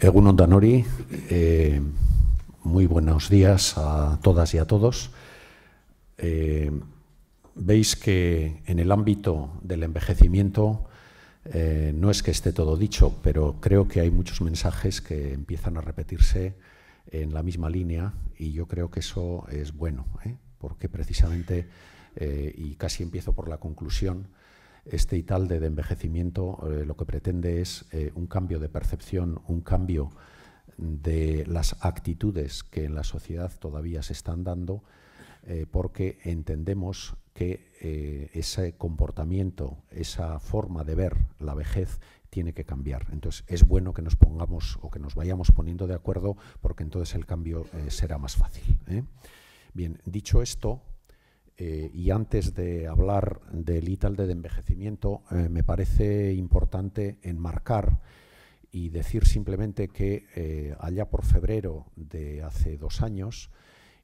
Egun on danori, muy buenos días a todas y a todos. Veis que en el ámbito del envejecimiento no es que esté todo dicho, pero creo que hay muchos mensajes que empiezan a repetirse en la misma línea y yo creo que eso es bueno, porque precisamente, y casi empiezo por la conclusión, este ITALDE de envejecimiento lo que pretende es un cambio de percepción, un cambio de las actitudes que en la sociedad todavía se están dando, porque entendemos que ese comportamiento, esa forma de ver la vejez tiene que cambiar. Entonces es bueno que nos pongamos o que nos vayamos poniendo de acuerdo, porque entonces el cambio será más fácil. Bien, dicho esto, y antes de hablar del ITALDE de envejecimiento, me parece importante enmarcar y decir simplemente que allá por febrero de hace 2 años,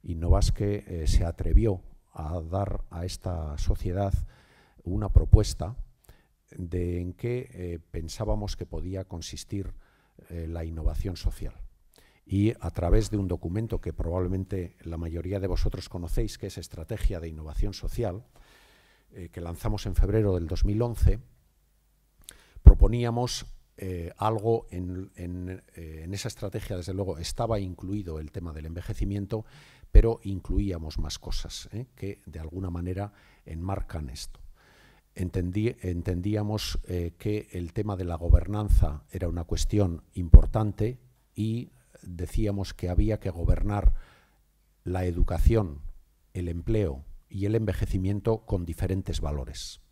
Innovasque se atrevió a dar a esta sociedad una propuesta en qué pensábamos que podía consistir la innovación social. Y a través de un documento que probablemente la mayoría de vosotros conocéis, que es Estrategia de Innovación Social, que lanzamos en febrero del 2011, proponíamos algo en esa estrategia. Desde luego estaba incluido el tema del envejecimiento, pero incluíamos más cosas que de alguna manera enmarcan esto. Entendíamos que el tema de la gobernanza era una cuestión importante y decíamos que había que gobernar la educación, el empleo y el envejecimiento con diferentes valores.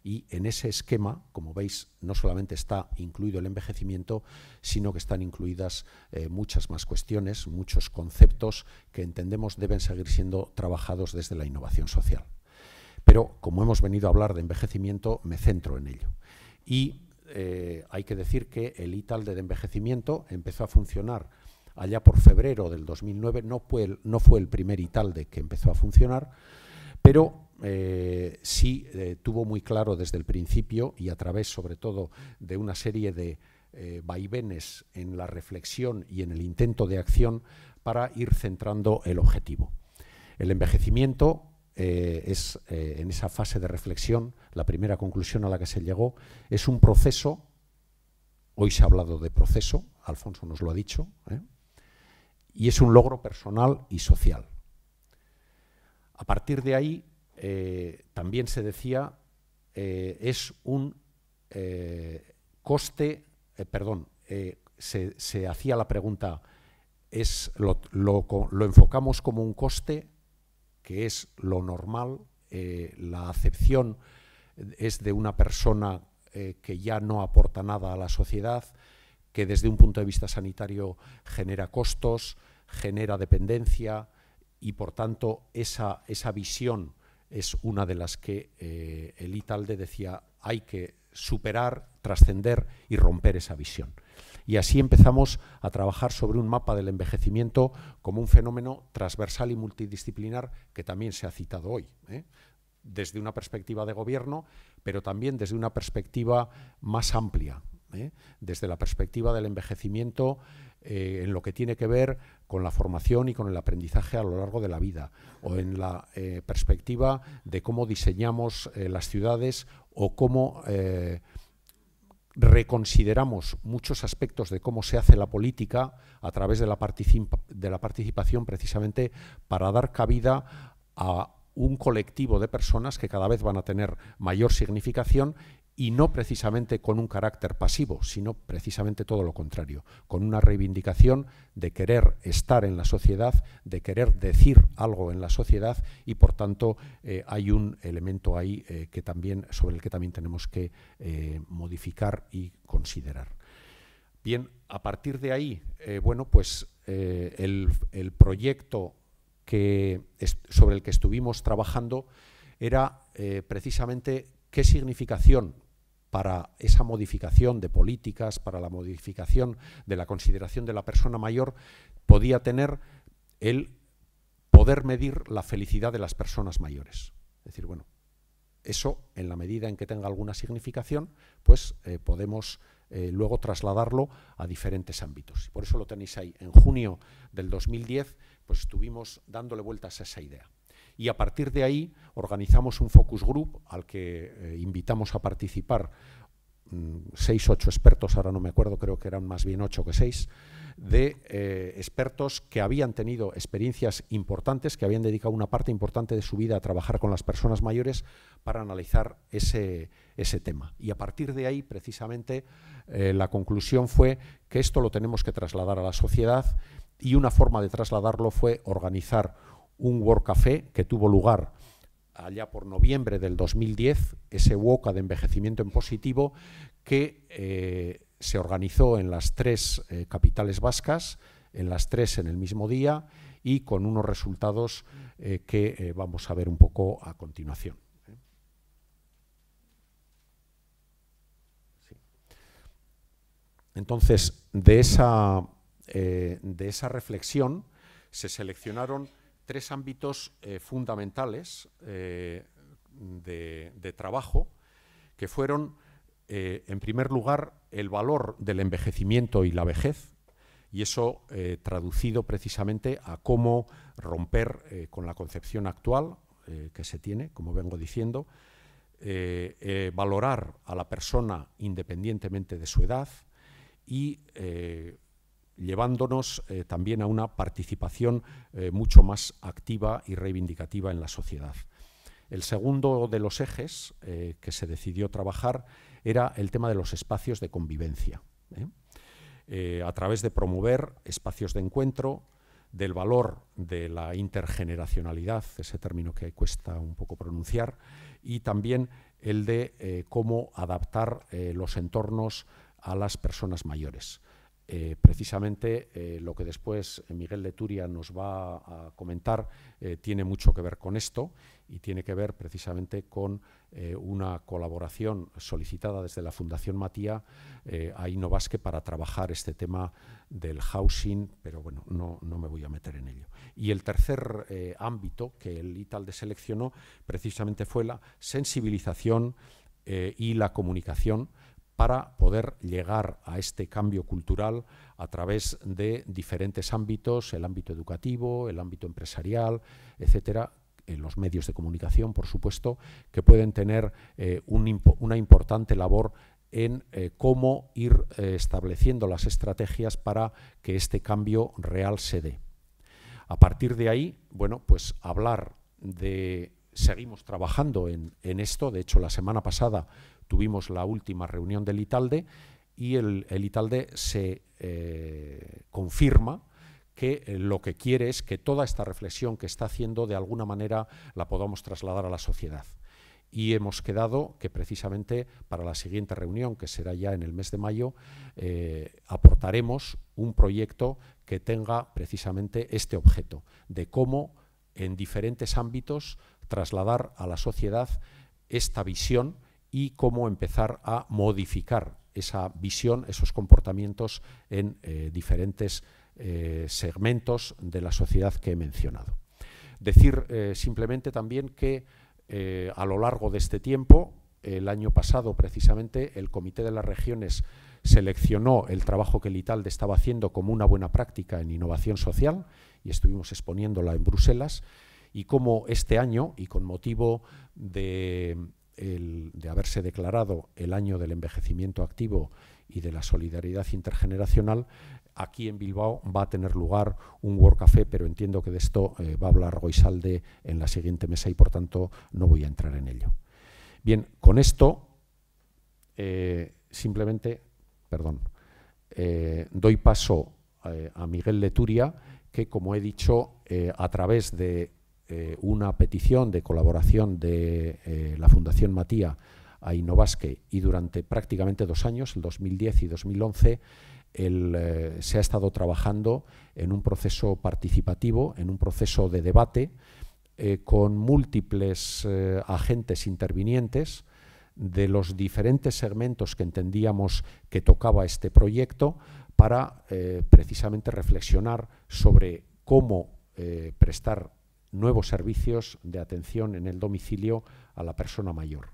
Y en ese esquema, como veis, no solamente está incluido el envejecimiento, sino que están incluidas muchas más cuestiones, muchos conceptos que entendemos deben seguir siendo trabajados desde la innovación social. Pero como hemos venido a hablar de envejecimiento, me centro en ello. Y hay que decir que el ITALDE de envejecimiento empezó a funcionar allá por febrero del 2009, no fue el primer ITALDE que empezó a funcionar, pero sí tuvo muy claro desde el principio y a través sobre todo de una serie de vaivenes en la reflexión y en el intento de acción para ir centrando el objetivo. El envejecimiento es en esa fase de reflexión, la primera conclusión a la que se llegó, es un proceso. Hoy se ha hablado de proceso, Alfonso nos lo ha dicho, y es un logro personal y social. A partir de ahí, también se decía, es un coste, se hacía la pregunta, lo enfocamos como un coste, que es lo normal, la acepción es de una persona que ya no aporta nada a la sociedad, que desde un punto de vista sanitario genera costos, genera dependencia y por tanto esa visión es una de las que el ITALDE decía hay que superar, trascender y romper esa visión. Y así empezamos a trabajar sobre un mapa del envejecimiento como un fenómeno transversal y multidisciplinar que también se ha citado hoy, desde una perspectiva de gobierno, pero también desde una perspectiva más amplia, desde la perspectiva del envejecimiento en lo que tiene que ver con la formación y con el aprendizaje a lo largo de la vida, o en la perspectiva de cómo diseñamos las ciudades o cómo reconsideramos muchos aspectos de cómo se hace la política a través de la participación, precisamente para dar cabida a un colectivo de personas que cada vez van a tener mayor significación y no precisamente con un carácter pasivo, sino precisamente todo lo contrario, con una reivindicación de querer estar en la sociedad, de querer decir algo en la sociedad y por tanto hay un elemento ahí sobre el que también tenemos que modificar y considerar. Bien, a partir de ahí, bueno, pues el proyecto sobre el que estuvimos trabajando era precisamente qué significación para esa modificación de políticas, para la modificación de la consideración de la persona mayor, podía tener el poder medir la felicidad de las personas mayores. Es decir, bueno, eso, en la medida en que tenga alguna significación, pues podemos luego trasladarlo a diferentes ámbitos. Por eso lo tenéis ahí. En junio del 2010 pues estuvimos dándole vueltas a esa idea. Y a partir de ahí organizamos un focus group al que invitamos a participar 6 o 8 expertos, ahora no me acuerdo, creo que eran más bien 8 que 6, de expertos que habían tenido experiencias importantes, que habían dedicado una parte importante de su vida a trabajar con las personas mayores para analizar ese tema. Y a partir de ahí, precisamente, la conclusión fue que esto lo tenemos que trasladar a la sociedad, y una forma de trasladarlo fue organizar un World Café que tuvo lugar allá por noviembre del 2010, ese WOCA de envejecimiento en positivo, que se organizó en las 3 capitales vascas, en las 3 en el mismo día, y con unos resultados que vamos a ver un poco a continuación. Sí. Entonces, de esa reflexión se seleccionaron 3 ámbitos fundamentales de trabajo, que fueron, en primer lugar, el valor del envejecimiento y la vejez, y eso traducido precisamente a cómo romper con la concepción actual que se tiene, como vengo diciendo, valorar a la persona independientemente de su edad y llevándonos también a una participación mucho más activa y reivindicativa en la sociedad. El segundo de los ejes que se decidió trabajar era el tema de los espacios de convivencia, a través de promover espacios de encuentro, del valor de la intergeneracionalidad, ese término que cuesta un poco pronunciar, y también el de cómo adaptar los entornos a las personas mayores. Precisamente lo que después Miguel Leturia nos va a comentar tiene mucho que ver con esto, y tiene que ver precisamente con una colaboración solicitada desde la Fundación Matia a Innovasque para trabajar este tema del housing, pero bueno, no me voy a meter en ello. Y el tercer ámbito que el ITALDE seleccionó precisamente fue la sensibilización y la comunicación, para poder llegar a este cambio cultural a través de diferentes ámbitos, el ámbito educativo, el ámbito empresarial, etcétera, los medios de comunicación, por supuesto, que pueden tener una importante labor en cómo ir estableciendo las estrategias para que este cambio real se dé. A partir de ahí, bueno, pues hablar de... Seguimos trabajando en esto. De hecho, la semana pasada tuvimos la última reunión del ITALDE, y el ITALDE se confirma que lo que quiere es que toda esta reflexión que está haciendo de alguna manera la podamos trasladar a la sociedad. Y hemos quedado que precisamente para la siguiente reunión, que será ya en el mes de mayo, aportaremos un proyecto que tenga precisamente este objeto, de cómo en diferentes ámbitos trasladar a la sociedad esta visión y cómo empezar a modificar esa visión, esos comportamientos en diferentes segmentos de la sociedad que he mencionado. Decir simplemente también que a lo largo de este tiempo, el año pasado precisamente, el Comité de las Regiones seleccionó el trabajo que el ITALDE estaba haciendo como una buena práctica en innovación social, y estuvimos exponiéndola en Bruselas, y cómo este año, y con motivo de haberse declarado el año del envejecimiento activo y de la solidaridad intergeneracional, aquí en Bilbao va a tener lugar un World Café, pero entiendo que de esto va a hablar Goizalde en la siguiente mesa y por tanto no voy a entrar en ello. Bien, con esto simplemente, doy paso a Miguel Leturia, que, como he dicho, a través de una petición de colaboración de la Fundación Matia a Innovasque, y durante prácticamente 2 años, el 2010 y 2011, se ha estado trabajando en un proceso participativo, en un proceso de debate, con múltiples agentes intervinientes de los diferentes segmentos que entendíamos que tocaba este proyecto, para precisamente reflexionar sobre cómo prestar nuevos servicios de atención en el domicilio a la persona mayor.